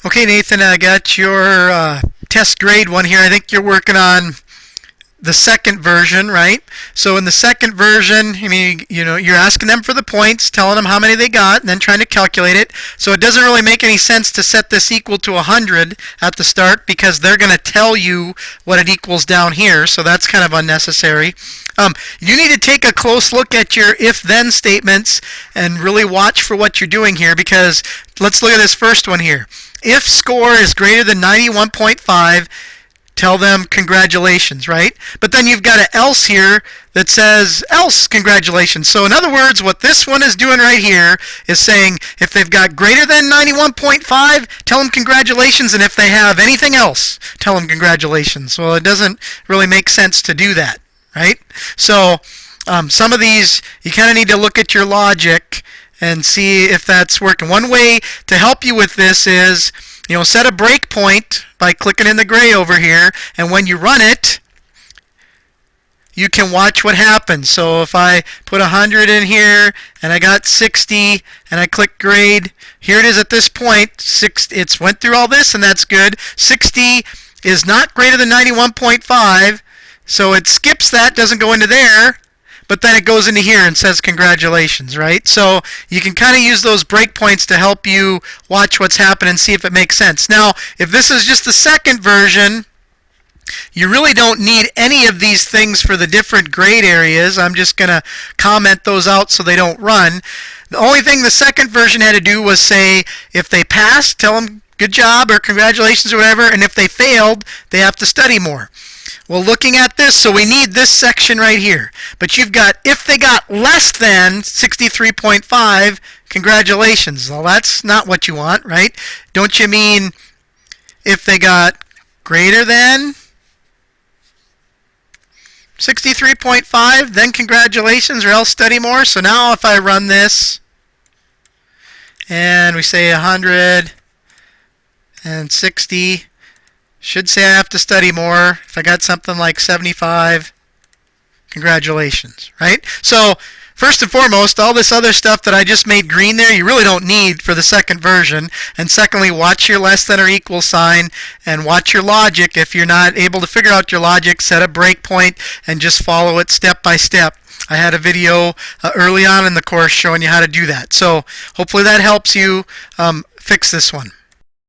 Okay, Nathan, I got your test grade one here. I think you're working on the second version, right? So in the second version, I mean, you're asking them for the points, telling them how many they got, and then trying to calculate it. So it doesn't really make any sense to set this equal to 100 at the start because they're going to tell you what it equals down here. So that's kind of unnecessary. You need to take a close look at your if-then statements and really watch for what you're doing here, because let's look at this first one here. If score is greater than 91.5, tell them congratulations, right? But then you've got an else here that says else congratulations. So in other words, what this one is doing right here is saying if they've got greater than 91.5, tell them congratulations, and if they have anything else, tell them congratulations. Well, it doesn't really make sense to do that, right? So some of these, you kind of need to look at your logic and see if that's working. One way to help you with this is, set a breakpoint by clicking in the gray over here, and when you run it, you can watch what happens. So if I put 100 in here and I got 60 and I click grade, here it is at this point. It's went through all this, and that's good. 60 is not greater than 91.5, so it skips that, doesn't go into there. But then it goes into here and says congratulations, right? So you can kind of use those breakpoints to help you watch what's happening and see if it makes sense. Now, if this is just the second version, you really don't need any of these things for the different grade areas. I'm just going to comment those out so they don't run. The only thing the second version had to do was say if they passed, tell them good job or congratulations or whatever, and if they failed, they have to study more. Well, looking at this, so we need this section right here. But you've got, if they got less than 63.5, congratulations. Well, that's not what you want, right? Don't you mean if they got greater than 63.5, then congratulations, or else study more? So now if I run this, and we say 160, should say I have to study more. If I got something like 75, congratulations, right? So first and foremost, all this other stuff that I just made green there, you really don't need for the second version. And secondly, watch your less than or equal sign and watch your logic. If you're not able to figure out your logic, set a breakpoint and just follow it step by step. I had a video early on in the course showing you how to do that. So hopefully that helps you fix this one.